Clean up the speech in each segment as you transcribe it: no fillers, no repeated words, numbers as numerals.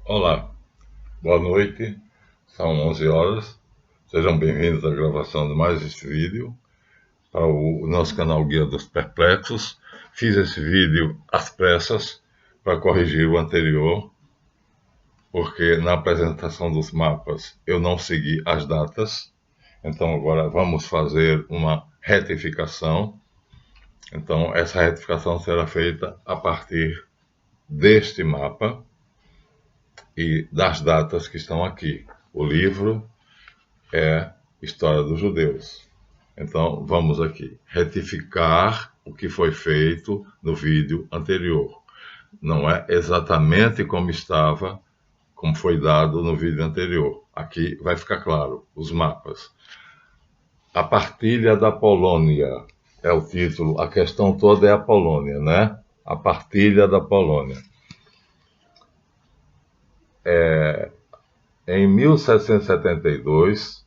Olá, boa noite, são 11 horas, sejam bem-vindos à gravação de mais este vídeo para o nosso canal Guia dos Perplexos. Fiz esse vídeo às pressas para corrigir o anterior, porque na apresentação dos mapas eu não segui as datas, então agora vamos fazer uma retificação. Então essa retificação será feita a partir deste mapa e das datas que estão aqui. O livro é História dos Judeus. Então, vamos aqui retificar o que foi feito no vídeo anterior. Não é exatamente como estava, como foi dado no vídeo anterior. Aqui vai ficar claro, os mapas. A partilha da Polônia é o título, a questão toda é a Polônia, né? A partilha da Polônia. Em 1772,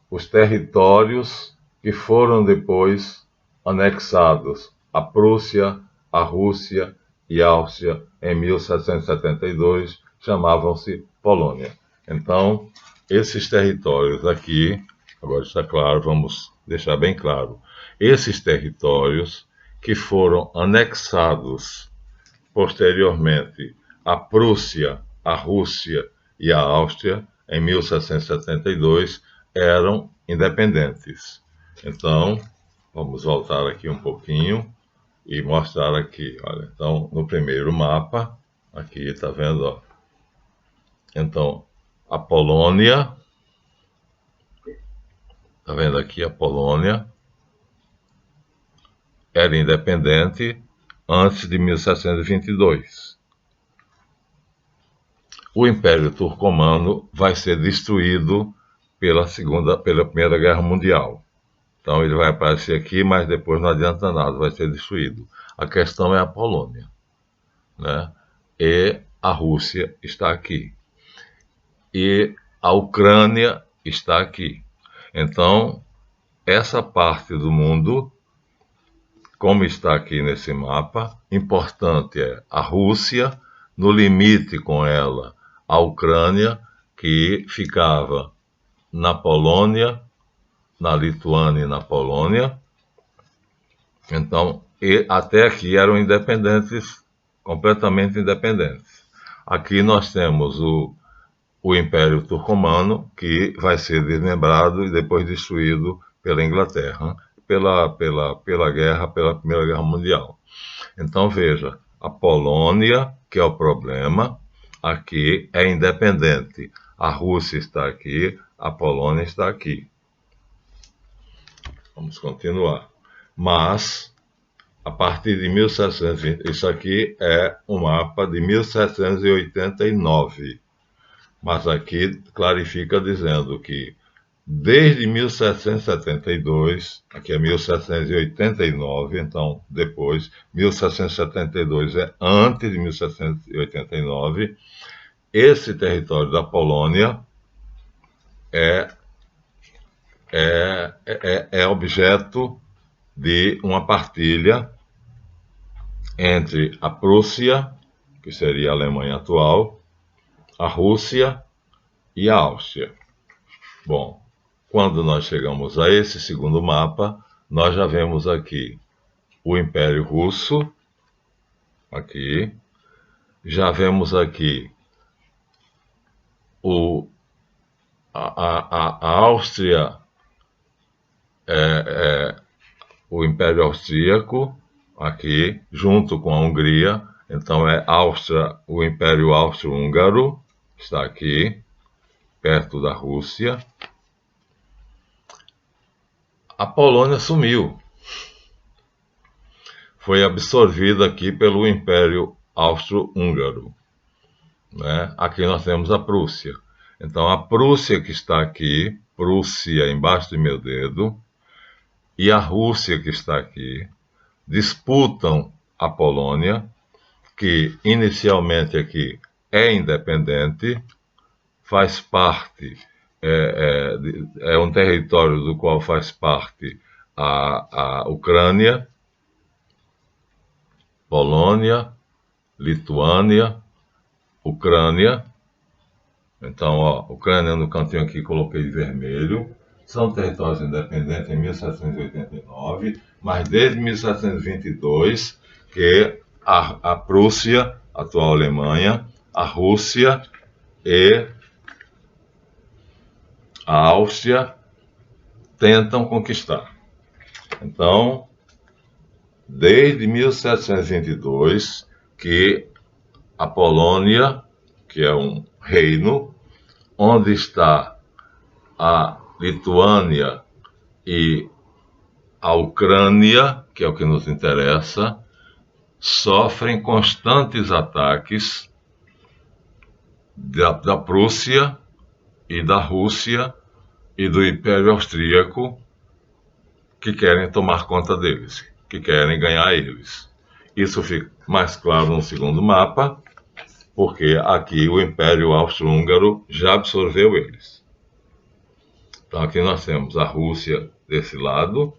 os territórios que foram depois anexados à Prússia, à Rússia e à Áustria em 1772 chamavam-se Polônia. Então, esses territórios aqui, agora está claro, vamos deixar bem claro, esses territórios que foram anexados posteriormente à Prússia, à Rússia e à Áustria em 1772 eram independentes. Então, vamos voltar aqui um pouquinho e mostrar aqui, olha, então, no primeiro mapa, aqui, está vendo, ó? Então, a Polônia, está vendo aqui a Polônia, era independente antes de 1722. O Império Turcomano vai ser destruído pela Primeira Guerra Mundial. Então ele vai aparecer aqui, mas depois não adianta nada, vai ser destruído. A questão é a Polônia, né? E a Rússia está aqui. E a Ucrânia está aqui. Então, essa parte do mundo, como está aqui nesse mapa, importante é a Rússia, no limite com ela, a Ucrânia, que ficava na Polônia, na Lituânia e na Polônia. Então, até aqui eram independentes, completamente independentes. Aqui nós temos o Império Turcomano, que vai ser desmembrado e depois destruído pela Inglaterra, pela guerra, pela Primeira Guerra Mundial. Então, veja, a Polônia, que é o problema, aqui é independente. A Rússia está aqui, a Polônia está aqui. Vamos continuar. Mas, a partir de 1720, isso aqui é um mapa de 1789. Mas aqui clarifica dizendo que desde 1772, aqui é 1789, então depois, 1772 é antes de 1789, esse território da Polônia é objeto de uma partilha entre a Prússia, que seria a Alemanha atual, a Rússia e a Áustria. Bom, quando nós chegamos a esse segundo mapa, nós já vemos aqui o Império Russo, aqui, já vemos aqui a Áustria, o Império Austríaco, aqui, junto com a Hungria. Então é Áustria, o Império Austro-Húngaro, está aqui, perto da Rússia. A Polônia sumiu. Foi absorvida aqui pelo Império Austro-Húngaro, né? Aqui nós temos a Prússia. Então a Prússia que está aqui, Prússia embaixo do meu dedo, e a Rússia que está aqui, disputam a Polônia, que inicialmente aqui é independente, faz parte, é um território do qual faz parte a Ucrânia, Polônia, Lituânia, Ucrânia, Então, ó, Ucrânia no cantinho aqui coloquei de vermelho. São territórios independentes em 1789, mas desde 1722 que a Prússia, atual Alemanha, a Rússia e a Áustria tentam conquistar. Então, desde 1722 que a Polônia, que é um reino, onde está a Lituânia e a Ucrânia, que é o que nos interessa, sofrem constantes ataques da Prússia e da Rússia e do Império Austríaco, que querem tomar conta deles, que querem ganhar eles. Isso fica mais claro no segundo mapa, porque aqui o Império Austro-Húngaro já absorveu eles. Então aqui nós temos a Rússia desse lado,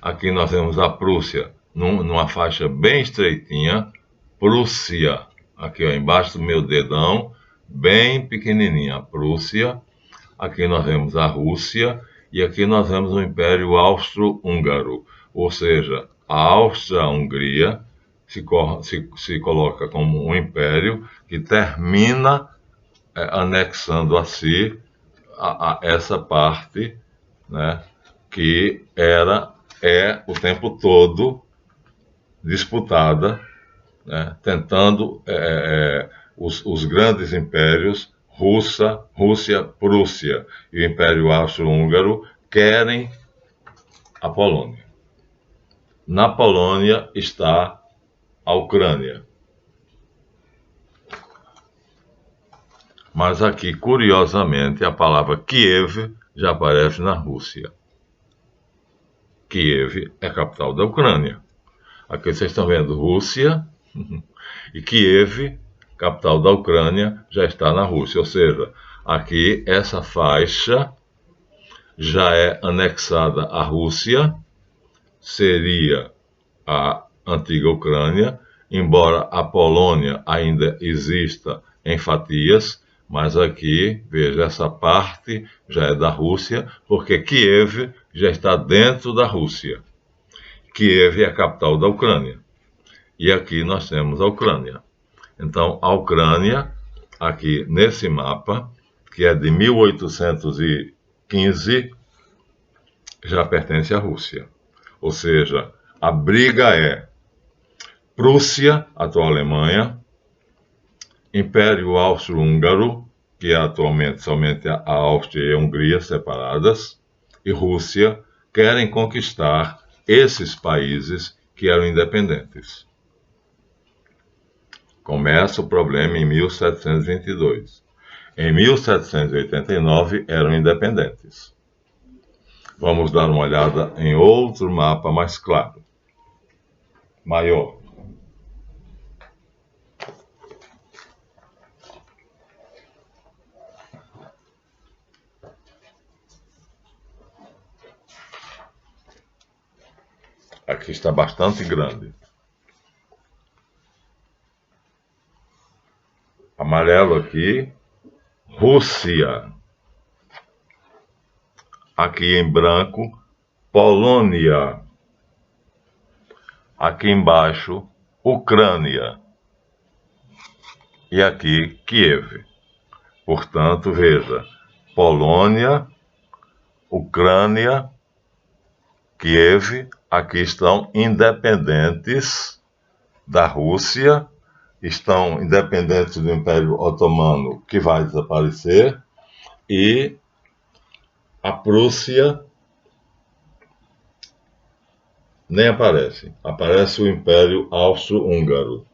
aqui nós temos a Prússia numa faixa bem estreitinha, Prússia, aqui ó, embaixo do meu dedão, bem pequenininha, a Prússia. Aqui nós vemos a Rússia e aqui nós vemos o Império Austro-Húngaro, ou seja, a Áustria-Hungria se coloca como um império que termina anexando a si essa parte, né, que é o tempo todo disputada, né, tentando os grandes impérios, Rússia, Prússia e o Império Austro-Húngaro querem a Polônia. Na Polônia está a Ucrânia. Mas aqui, curiosamente, a palavra Kiev já aparece na Rússia. Kiev é a capital da Ucrânia. Aqui vocês estão vendo Rússia e Kiev, capital da Ucrânia, já está na Rússia. Ou seja, aqui essa faixa já é anexada à Rússia, seria a antiga Ucrânia, embora a Polônia ainda exista em fatias, mas aqui, veja, essa parte já é da Rússia, porque Kiev já está dentro da Rússia. Kiev é a capital da Ucrânia. E aqui nós temos a Ucrânia. Então, a Ucrânia, aqui nesse mapa, que é de 1815, já pertence à Rússia. Ou seja, a briga é Prússia, atual Alemanha, Império Austro-Húngaro, que é atualmente somente a Áustria e a Hungria separadas, e Rússia, querem conquistar esses países que eram independentes. Começa o problema em 1722. Em 1789 eram independentes. Vamos dar uma olhada em outro mapa mais claro, maior. Aqui está bastante grande. Amarelo aqui, Rússia. Aqui em branco, Polônia. Aqui embaixo, Ucrânia. E aqui, Kiev. Portanto, veja, Polônia, Ucrânia, Kiev, aqui estão independentes da Rússia, estão independentes do Império Otomano, que vai desaparecer, e a Prússia nem aparece. Aparece o Império Austro-Húngaro.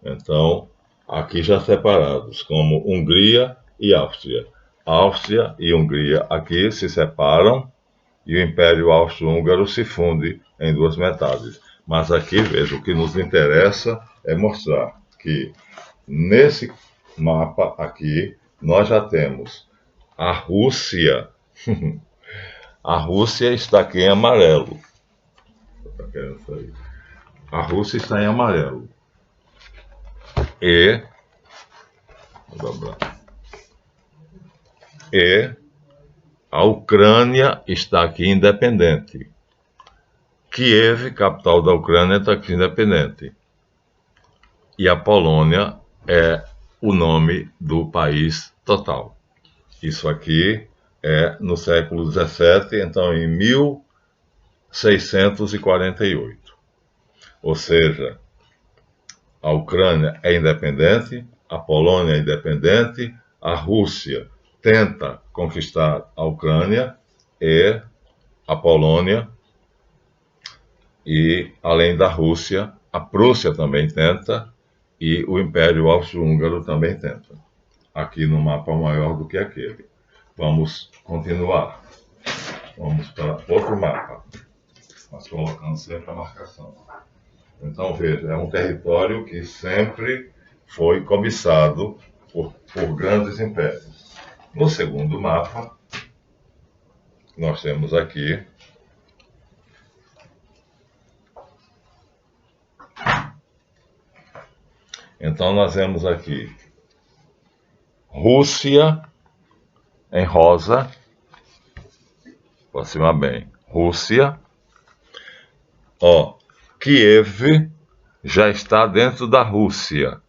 Então, aqui já separados, como Hungria e Áustria. Áustria e Hungria aqui se separam e o Império Austro-Húngaro se funde em duas metades. Mas aqui, veja, o que nos interessa é mostrar que nesse mapa aqui nós já temos a Rússia. A Rússia está aqui em amarelo. A Rússia está em amarelo. E vou dobrar. E a Ucrânia está aqui independente. Kiev, capital da Ucrânia, está aqui independente. E a Polônia é o nome do país total. Isso aqui é no século XVII, então em 1648. Ou seja, a Ucrânia é independente, a Polônia é independente, a Rússia tenta conquistar a Ucrânia e a Polônia, e além da Rússia, a Prússia também tenta e o Império Austro-Húngaro também tenta. Aqui no mapa maior do que aquele. Vamos continuar. Vamos para outro mapa, mas colocando sempre a marcação. Então, veja, é um território que sempre foi cobiçado por grandes impérios. No segundo mapa, nós temos aqui então nós vemos aqui Rússia em rosa, aproximar bem, Rússia, Kiev já está dentro da Rússia.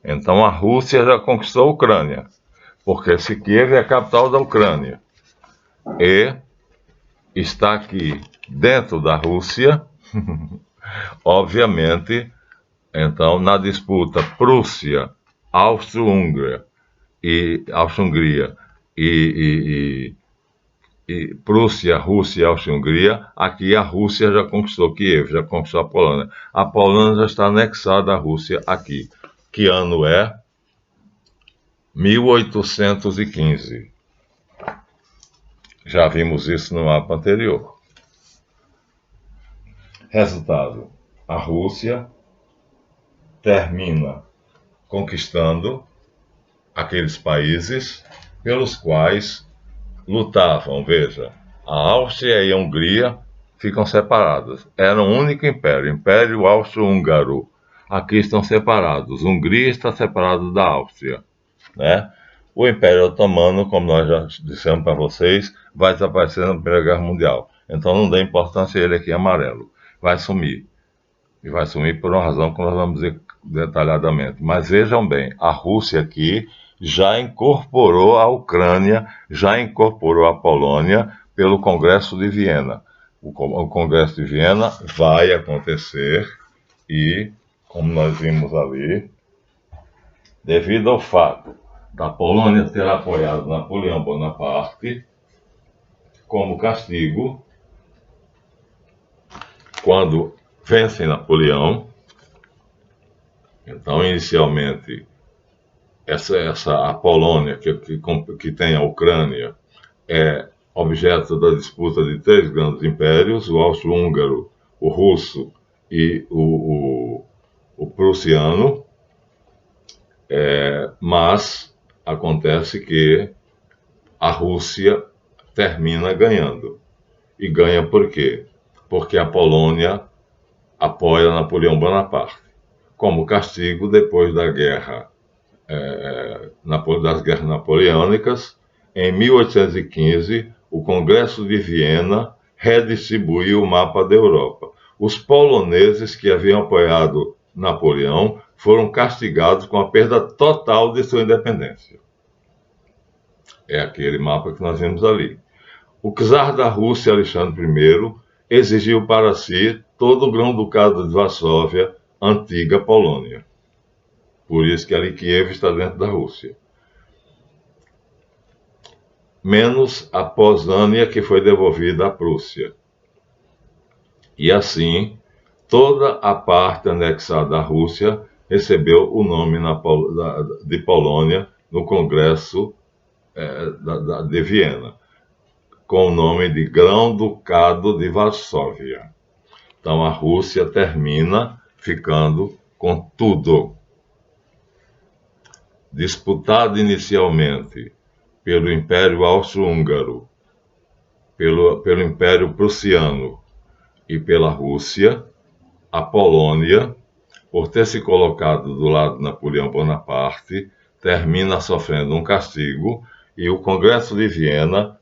Então a Rússia já conquistou a Ucrânia, porque se Kiev é a capital da Ucrânia e está aqui dentro da Rússia, obviamente, então na disputa Prússia, Áustria-Hungria e Prússia, Rússia e Áustria-Hungria, aqui a Rússia já conquistou Kiev, já conquistou a Polônia. A Polônia já está anexada à Rússia aqui. Que ano é? 1815. Já vimos isso no mapa anterior. Resultado: a Rússia termina conquistando aqueles países pelos quais lutavam. Veja, a Áustria e a Hungria ficam separadas. Era um único império, Império Austro-Húngaro. Aqui estão separados. Hungria está separada da Áustria, né? O Império Otomano, como nós já dissemos para vocês, vai desaparecer na Primeira Guerra Mundial. Então não dá importância a ele aqui amarelo. Vai sumir. E vai sumir por uma razão que nós vamos dizer detalhadamente. Mas vejam bem, a Rússia aqui já incorporou a Ucrânia, já incorporou a Polônia pelo Congresso de Viena. O Congresso de Viena vai acontecer e, como nós vimos ali, devido ao fato da Polônia ter apoiado Napoleão Bonaparte, como castigo, quando vencem Napoleão, então inicialmente a Polônia, que tem a Ucrânia, é objeto da disputa de três grandes impérios, o austro-húngaro, o russo e o prussiano, mas acontece que a Rússia termina ganhando. E ganha por quê? Porque a Polônia apoia Napoleão Bonaparte. Como castigo, depois da guerra, das guerras napoleônicas, em 1815, o Congresso de Viena redistribuiu o mapa da Europa. Os poloneses que haviam apoiado Napoleão foram castigados com a perda total de sua independência. É aquele mapa que nós vimos ali. O czar da Rússia, Alexandre I, exigiu para si todo o Grão-Ducado de Varsóvia, antiga Polônia. Por isso que ali Kiev está dentro da Rússia. Menos a Posânia, que foi devolvida à Prússia. E assim, toda a parte anexada à Rússia recebeu o nome de Polônia no Congresso de Viena, com o nome de Grão-Ducado de Varsóvia. Então a Rússia termina ficando com tudo. Disputado inicialmente pelo Império Austro-Húngaro, pelo Império Prussiano e pela Rússia, a Polônia, por ter se colocado do lado de Napoleão Bonaparte, termina sofrendo um castigo e o Congresso de Viena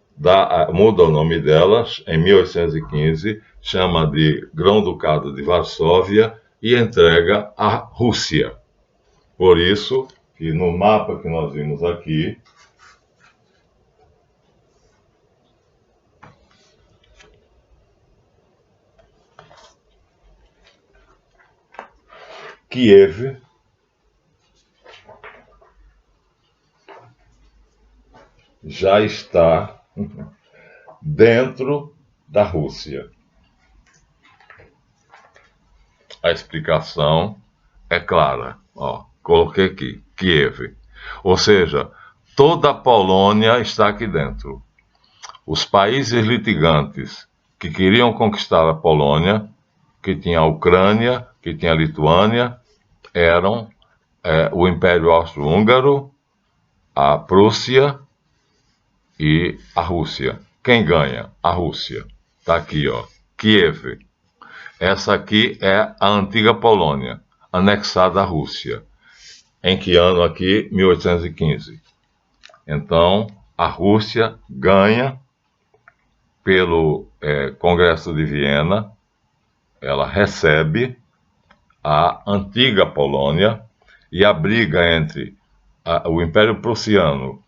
muda o nome delas em 1815, chama de Grão-Ducado de Varsóvia e entrega à Rússia. Por isso que no mapa que nós vimos aqui, Kiev já está dentro da Rússia. A explicação é clara. Ó, coloquei aqui, Kiev. Ou seja, toda a Polônia está aqui dentro. Os países litigantes que queriam conquistar a Polônia, que tinha a Ucrânia, que tinha a Lituânia, eram o Império Austro-Húngaro, a Prússia e a Rússia. Quem ganha? A Rússia. Está aqui, ó, Kiev. Essa aqui é a antiga Polônia, anexada à Rússia. Em que ano aqui? 1815. Então, a Rússia ganha pelo Congresso de Viena, ela recebe a antiga Polônia e a briga entre o Império Prussiano,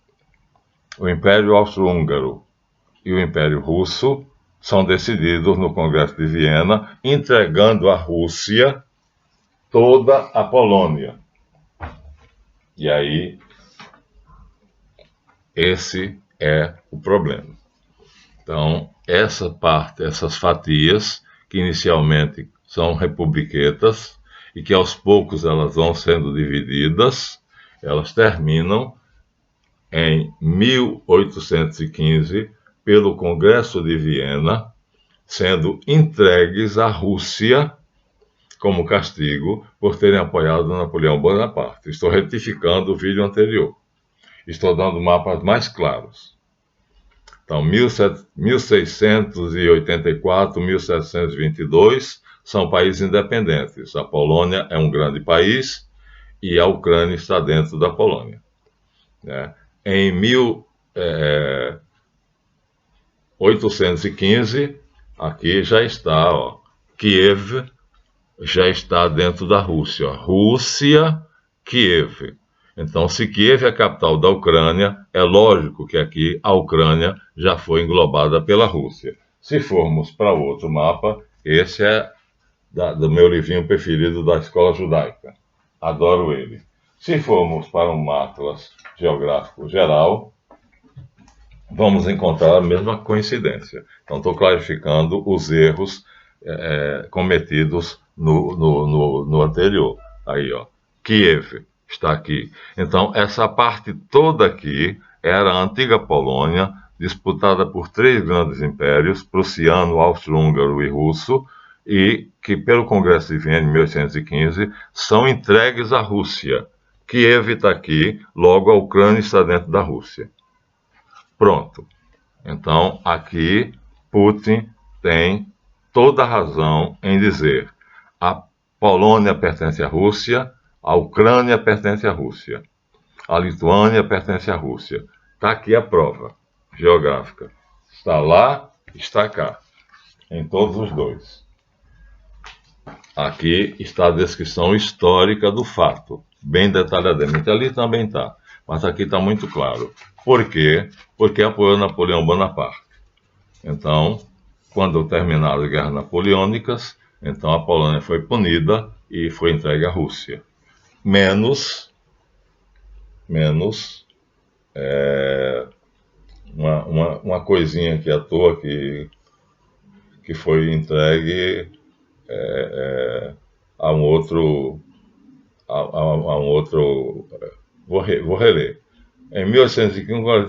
o Império Austro-Húngaro e o Império Russo são decididos no Congresso de Viena, entregando à Rússia toda a Polônia. E aí, esse é o problema. Então, essa parte, essas fatias, que inicialmente são republiquetas e que aos poucos elas vão sendo divididas, elas terminam em 1815 pelo Congresso de Viena, sendo entregues à Rússia como castigo por terem apoiado Napoleão Bonaparte. Estou retificando o vídeo anterior. Estou dando mapas mais claros. Então, 1684, 1722 são países independentes. A Polônia é um grande país e a Ucrânia está dentro da Polônia. Em 1815, aqui já está, ó, Kiev já está dentro da Rússia. Rússia, Kiev. Então, se Kiev é a capital da Ucrânia, é lógico que aqui a Ucrânia já foi englobada pela Rússia. Se formos para outro mapa, esse é do meu livrinho preferido da escola judaica. Adoro ele. Se formos para um atlas geográfico geral, vamos encontrar a mesma coincidência. Então, estou clarificando os erros cometidos no anterior. Aí, ó, Kiev está aqui. Então, essa parte toda aqui era a antiga Polônia, disputada por três grandes impérios, prussiano, austro-húngaro e russo, e que, pelo Congresso de Viena, em 1815, são entregues à Rússia. Kiev está aqui, logo a Ucrânia está dentro da Rússia. Pronto. Então, aqui, Putin tem toda a razão em dizer: a Polônia pertence à Rússia, a Ucrânia pertence à Rússia, a Lituânia pertence à Rússia. Está aqui a prova geográfica. Está lá, está cá, em todos os dois. Aqui está a descrição histórica do fato, bem detalhadamente. Ali também está, mas aqui está muito claro. Por quê? Porque apoiou Napoleão Bonaparte. Então, quando terminaram as guerras napoleônicas, então a Polônia foi punida e foi entregue à Rússia. Menos uma coisinha aqui à toa que foi entregue a um outro. Vou reler. Em 1815, quando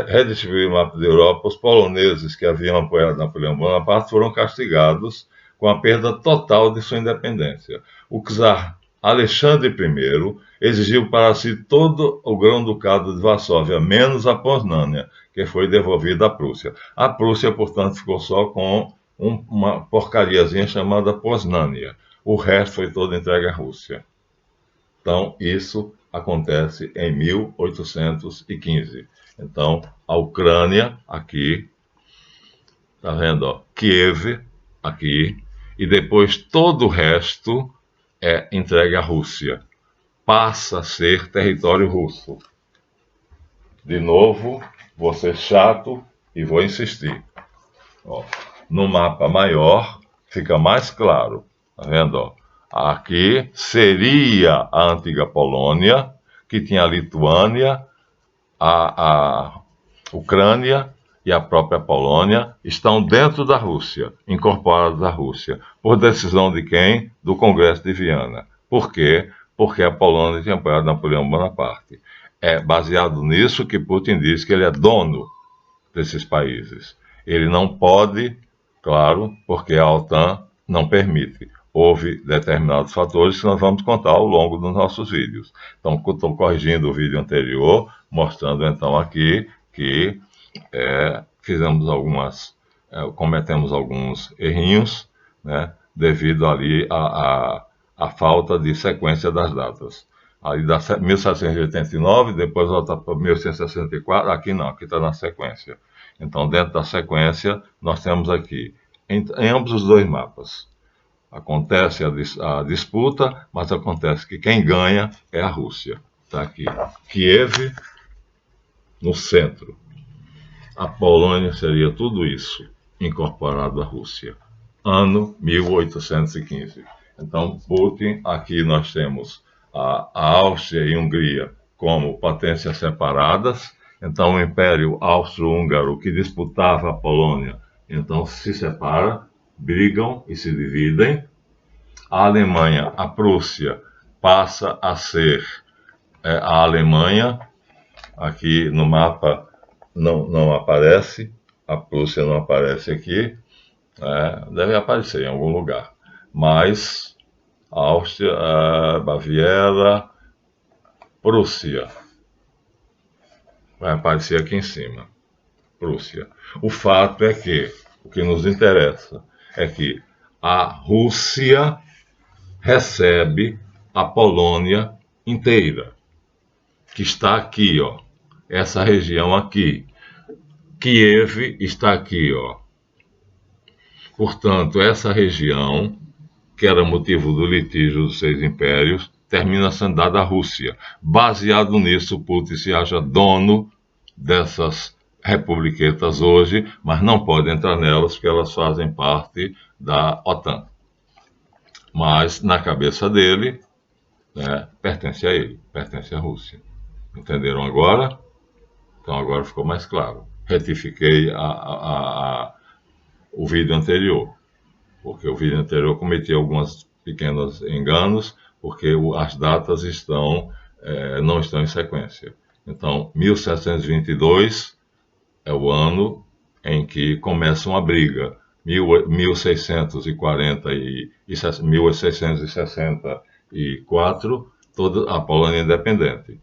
redistribuiu o mapa da Europa, os poloneses que haviam apoiado Napoleão Bonaparte foram castigados com a perda total de sua independência. O czar Alexandre I exigiu para si todo o Grão-Ducado de Varsóvia, menos a Poznânia, que foi devolvida à Prússia. A Prússia, portanto, ficou só com uma porcariazinha chamada Poznânia. O resto foi todo entregue à Rússia. Então, isso acontece em 1815. Então, a Ucrânia, aqui, tá vendo? Ó, Kiev, aqui, e depois todo o resto é entregue à Rússia. Passa a ser território russo. De novo, vou ser chato e vou insistir. Ó, no mapa maior fica mais claro, tá vendo? Ó? Aqui seria a antiga Polônia, que tinha a Lituânia, a Ucrânia e a própria Polônia estão dentro da Rússia, incorporados à Rússia, por decisão de quem? Do Congresso de Viena. Por quê? Porque a Polônia tinha apoiado Napoleão Bonaparte. É baseado nisso que Putin diz que ele é dono desses países. Ele não pode, claro, porque a OTAN não permite. Houve determinados fatores que nós vamos contar ao longo dos nossos vídeos. Então, estou corrigindo o vídeo anterior, mostrando então aqui que cometemos alguns errinhos, né, devido ali à falta de sequência das datas. Aí dá 1789, depois volta para 1864, aqui não, aqui está na sequência. Então, dentro da sequência, nós temos aqui, em ambos os dois mapas, acontece a disputa, mas acontece que quem ganha é a Rússia. Está aqui, Kiev, no centro. A Polônia seria tudo isso, incorporado à Rússia. Ano 1815. Então, Putin, aqui nós temos a Áustria e Hungria como potências separadas. Então, o Império Austro-Húngaro, que disputava a Polônia, então se separa, brigam e se dividem. A Alemanha, a Prússia, passa a ser a Alemanha. Aqui no mapa não aparece, a Prússia não aparece aqui, deve aparecer em algum lugar. Mas Áustria, Baviera, Prússia, vai aparecer aqui em cima, Prússia. O fato é que, o que nos interessa é que a Rússia recebe a Polônia inteira, que está aqui, ó, essa região aqui. Kiev está aqui, ó. Portanto, essa região, que era motivo do litígio dos 6 impérios, termina sendo dada à Rússia. Baseado nisso, Putin se acha dono dessas republiquetas hoje, mas não pode entrar nelas porque elas fazem parte da OTAN. Mas, na cabeça dele, pertence a ele, pertence à Rússia. Entenderam agora? Então agora ficou mais claro. Retifiquei o vídeo anterior, porque o vídeo anterior cometi alguns pequenos enganos, porque as datas não estão em sequência. Então, 1722 é o ano em que começa uma briga. 1640 e 1664, toda a Polônia é independente.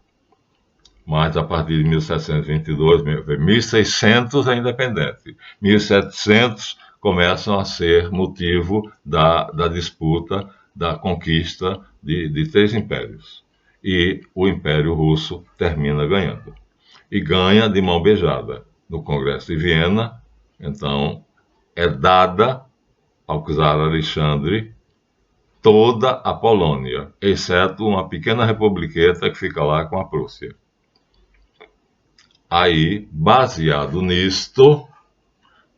Mas a partir de 1722, 1600 é independente. 1700 começam a ser motivo da disputa, da conquista de 3 impérios. E o Império Russo termina ganhando. E ganha de mão beijada. No Congresso de Viena, então, é dada ao czar Alexandre toda a Polônia, exceto uma pequena republiqueta que fica lá com a Prússia. Aí, baseado nisto,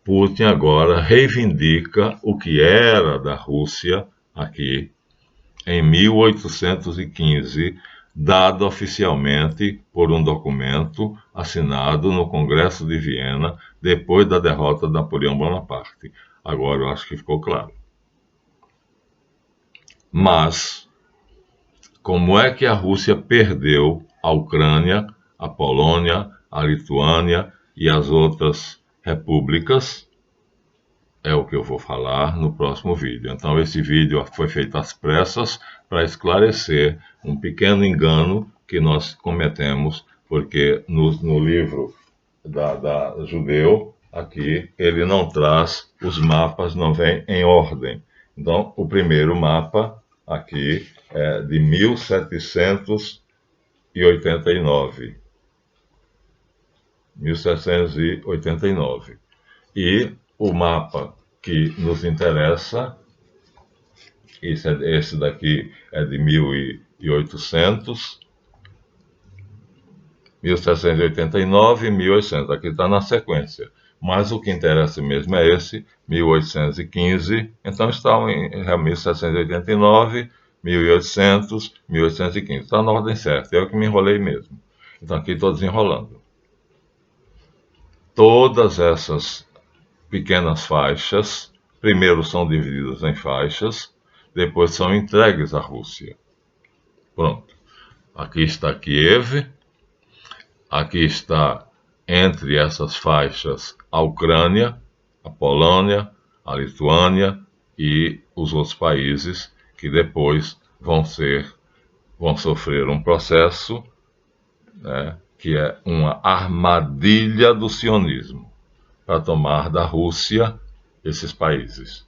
Putin agora reivindica o que era da Rússia aqui em 1815, dado oficialmente por um documento assinado no Congresso de Viena depois da derrota de Napoleão Bonaparte. Agora eu acho que ficou claro. Mas, como é que a Rússia perdeu a Ucrânia, a Polônia, a Lituânia e as outras repúblicas? É o que eu vou falar no próximo vídeo. Então, esse vídeo foi feito às pressas para esclarecer um pequeno engano que nós cometemos, porque no livro da Judeu, aqui, ele não traz, os mapas não vêm em ordem. Então, o primeiro mapa aqui é de 1700 1789. 1789. E o mapa que nos interessa, esse daqui é de 1800, 1789 e 1800, aqui está na sequência. Mas o que interessa mesmo é esse, 1815, então está em 1789, 1800, 1815. Está na ordem certa, eu que me enrolei mesmo. Então aqui estou desenrolando. Todas essas pequenas faixas, primeiro são divididas em faixas, depois são entregues à Rússia. Pronto. Aqui está Kiev, aqui está entre essas faixas a Ucrânia, a Polônia, a Lituânia e os outros países que depois vão sofrer um processo, né, que é uma armadilha do sionismo para tomar da Rússia esses países.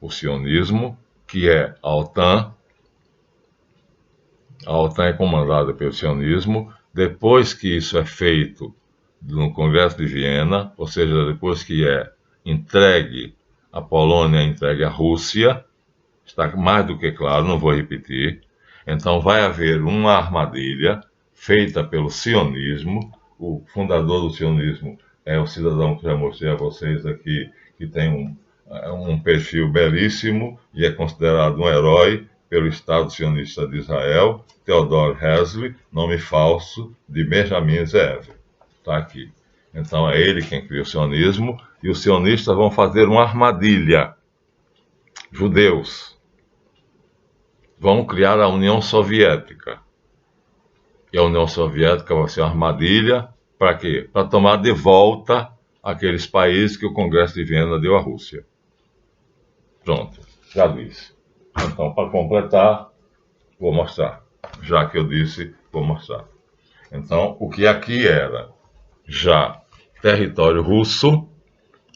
O sionismo, que é a OTAN é comandada pelo sionismo. Depois que isso é feito no Congresso de Viena, ou seja, depois que é entregue a Polônia, entregue à Rússia, está mais do que claro, não vou repetir. Então vai haver uma armadilha feita pelo sionismo. O fundador do sionismo é o cidadão que já mostrei a vocês aqui, que tem um perfil belíssimo e é considerado um herói pelo Estado sionista de Israel, Theodor Herzl, nome falso de Benjamin Zev. Está aqui. Então é ele quem cria o sionismo, e os sionistas vão fazer uma armadilha. Judeus vão criar a União Soviética. E a União Soviética vai ser uma armadilha para quê? Para tomar de volta aqueles países que o Congresso de Viena deu à Rússia. Pronto, já disse. Então, para completar, vou mostrar. Já que eu disse, vou mostrar. Então, o que aqui era já território russo,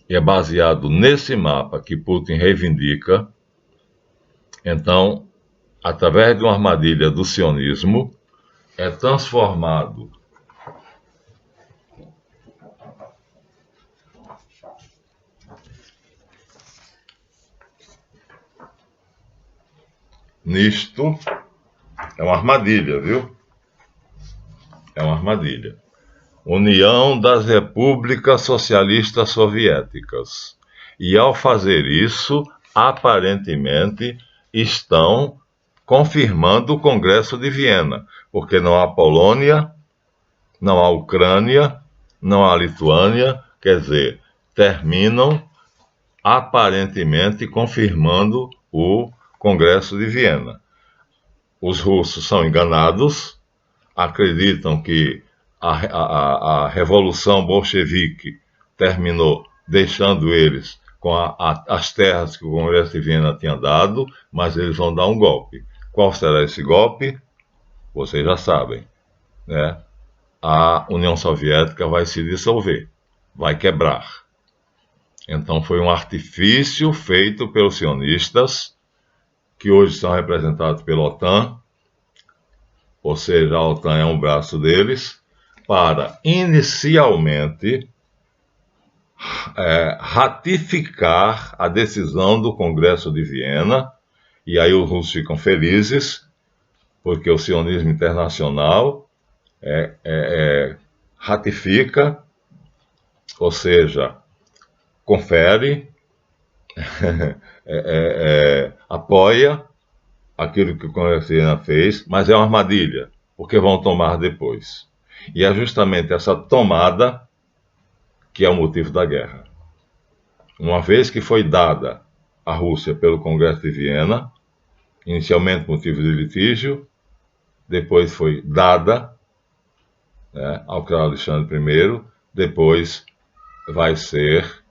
e é baseado nesse mapa que Putin reivindica. Então, através de uma armadilha do sionismo, é transformado nisto. É uma armadilha, viu? É uma armadilha. União das Repúblicas Socialistas Soviéticas. E ao fazer isso, aparentemente, estão confirmando o Congresso de Viena, porque não há Polônia, não há Ucrânia, não há Lituânia, quer dizer, terminam aparentemente confirmando o Congresso de Viena. Os russos são enganados, acreditam que a Revolução Bolchevique terminou deixando eles com as terras que o Congresso de Viena tinha dado, mas eles vão dar um golpe. Qual será esse golpe? Vocês já sabem, né? A União Soviética vai se dissolver, vai quebrar. Então foi um artifício feito pelos sionistas, que hoje são representados pela OTAN, ou seja, a OTAN é um braço deles, para inicialmente ratificar a decisão do Congresso de Viena, e aí os russos ficam felizes, porque o sionismo internacional ratifica, ou seja, confere, apoia aquilo que o Congresso de Viena fez, mas é uma armadilha, porque vão tomar depois. E é justamente essa tomada que é o motivo da guerra. Uma vez que foi dada à Rússia pelo Congresso de Viena, inicialmente motivo de litígio, depois foi dada, né, ao Carlos Alexandre I, depois vai ser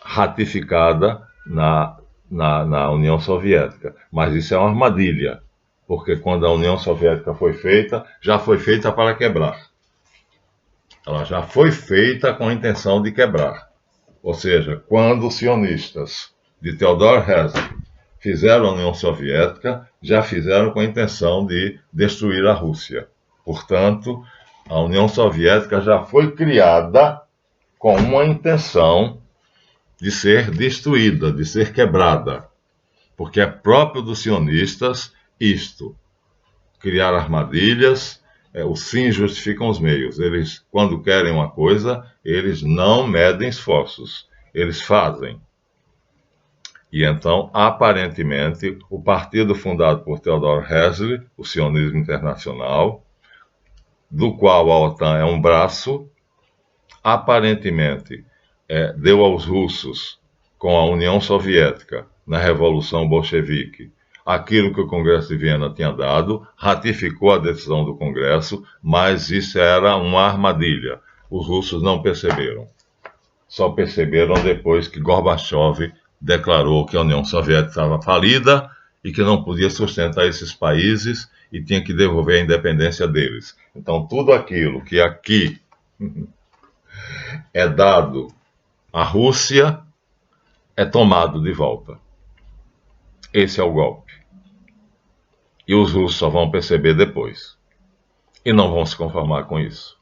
ratificada na União Soviética. Mas isso é uma armadilha, porque quando a União Soviética foi feita, já foi feita para quebrar. Ela já foi feita com a intenção de quebrar. Ou seja, quando os sionistas de Theodor Herzl fizeram a União Soviética, já fizeram com a intenção de destruir a Rússia. Portanto, a União Soviética já foi criada com uma intenção de ser destruída, de ser quebrada. Porque é próprio dos sionistas isto, criar armadilhas, os fins justificam os meios. Eles, quando querem uma coisa, eles não medem esforços, eles fazem. E então, aparentemente, o partido fundado por Theodor Herzl, o sionismo internacional, do qual a OTAN é um braço, aparentemente deu aos russos, com a União Soviética, na Revolução Bolchevique, aquilo que o Congresso de Viena tinha dado, ratificou a decisão do Congresso, mas isso era uma armadilha. Os russos não perceberam. Só perceberam depois que Gorbachev declarou que a União Soviética estava falida e que não podia sustentar esses países e tinha que devolver a independência deles. Então, tudo aquilo que aqui é dado à Rússia é tomado de volta. Esse é o golpe. E os russos só vão perceber depois. E não vão se conformar com isso.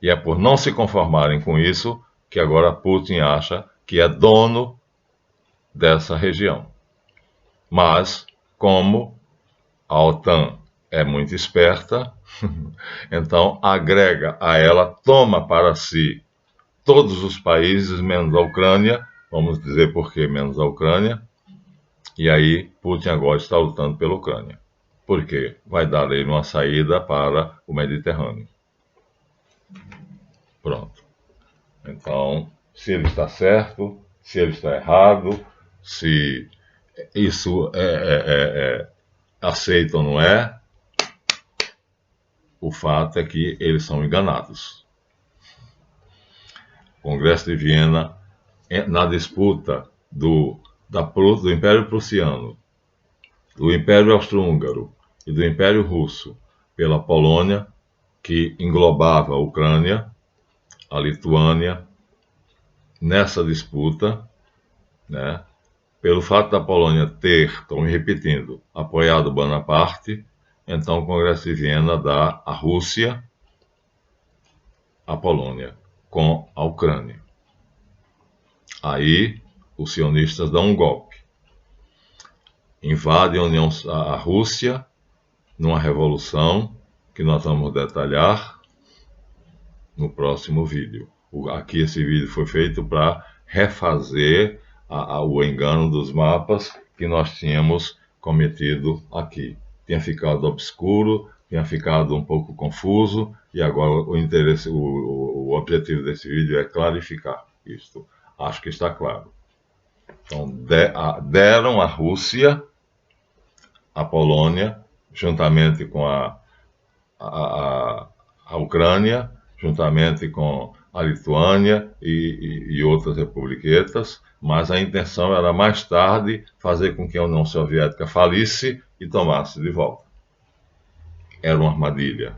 E é por não se conformarem com isso que agora Putin acha que é dono dessa região. Mas, como a OTAN é muito esperta, então agrega a ela, toma para si todos os países, menos a Ucrânia, vamos dizer por que menos a Ucrânia, e aí Putin agora está lutando pela Ucrânia, porque vai dar a ele uma saída para o Mediterrâneo. Pronto. Então, se ele está certo, se ele está errado, se isso é aceito ou não é, o fato é que eles são enganados. O Congresso de Viena, na disputa do Império Prussiano, do Império Austro-Húngaro e do Império Russo pela Polônia, que englobava a Ucrânia, a Lituânia, nessa disputa, né, pelo fato da Polônia ter, estou me repetindo, apoiado Bonaparte, então o Congresso de Viena dá a Rússia, a Polônia, com a Ucrânia. Aí os sionistas dão um golpe. Invadem a Rússia numa revolução que nós vamos detalhar no próximo vídeo. Aqui esse vídeo foi feito para refazer o engano dos mapas que nós tínhamos cometido aqui. Tinha ficado obscuro, tinha ficado um pouco confuso, e agora o objetivo desse vídeo é clarificar isto. Acho que está claro. Então, deram a Rússia, a Polônia, juntamente com a Ucrânia, juntamente com a Lituânia e outras republiquetas, mas a intenção era mais tarde fazer com que a União Soviética falisse e tomasse de volta. Era uma armadilha.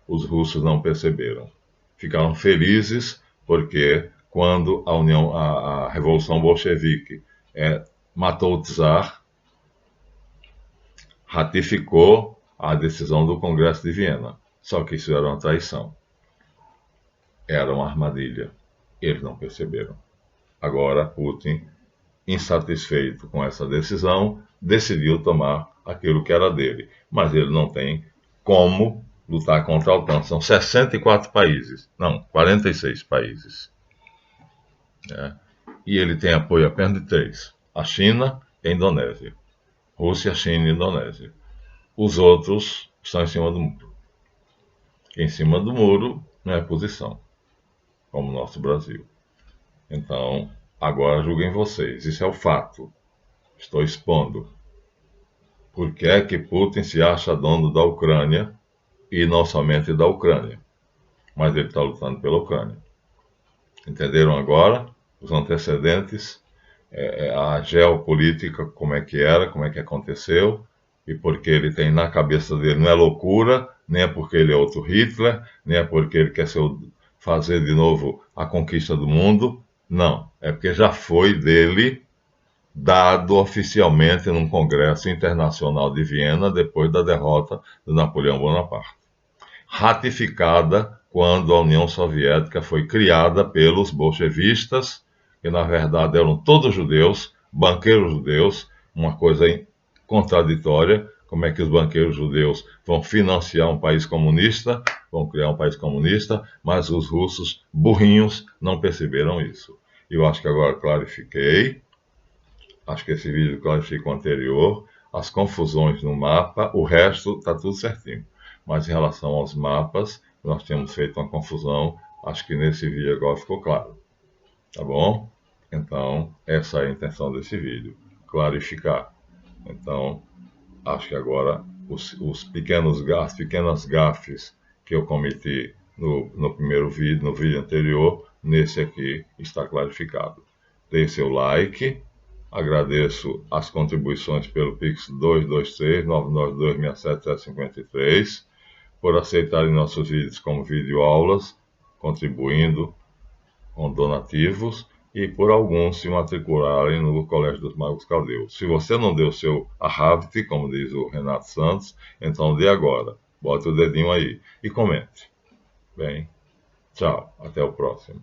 Os russos não perceberam. Ficaram felizes porque quando a Revolução Bolchevique matou o czar, ratificou a decisão do Congresso de Viena. Só que isso era uma traição. Era uma armadilha. Eles não perceberam. Agora, Putin, insatisfeito com essa decisão, decidiu tomar aquilo que era dele. Mas ele não tem como lutar contra a OTAN. São 64 países. Não, 46 países. E ele tem apoio apenas de 3. A China e a Indonésia. Rússia, China e Indonésia. Os outros estão em cima do muro. Em cima do muro não é posição, como o nosso Brasil. Então, agora julguem vocês. Isso é o fato. Estou expondo. Por que é que Putin se acha dono da Ucrânia e não somente da Ucrânia? Mas ele está lutando pela Ucrânia. Entenderam agora os antecedentes, a geopolítica, como é que era, como é que aconteceu, e porque ele tem na cabeça dele, não é loucura, nem é porque ele é outro Hitler, nem é porque ele quer fazer de novo a conquista do mundo, não, é porque já foi dele dado oficialmente num Congresso Internacional de Viena depois da derrota de Napoleão Bonaparte. Ratificada quando a União Soviética foi criada pelos bolchevistas, que na verdade eram todos judeus, banqueiros judeus, uma coisa contraditória. Como é que os banqueiros judeus vão financiar um país comunista, vão criar um país comunista, mas os russos, burrinhos, não perceberam isso. Eu acho que agora clarifiquei, acho que esse vídeo clarifica o anterior, as confusões no mapa, o resto está tudo certinho. Mas em relação aos mapas, nós temos feito uma confusão, acho que nesse vídeo agora ficou claro. Tá bom? Então, essa é a intenção desse vídeo, clarificar. Então, acho que agora os pequenas gafes que eu cometi no primeiro vídeo, no vídeo anterior, nesse aqui está clarificado. Dê seu like, agradeço as contribuições pelo Pix 223-992-67753, por aceitarem nossos vídeos como videoaulas, contribuindo com donativos, e por alguns se matricularem no Colégio dos Magos Caldeus. Se você não deu seu arravte, como diz o Renato Santos, então dê agora. Bote o dedinho aí e comente. Bem, tchau. Até o próximo.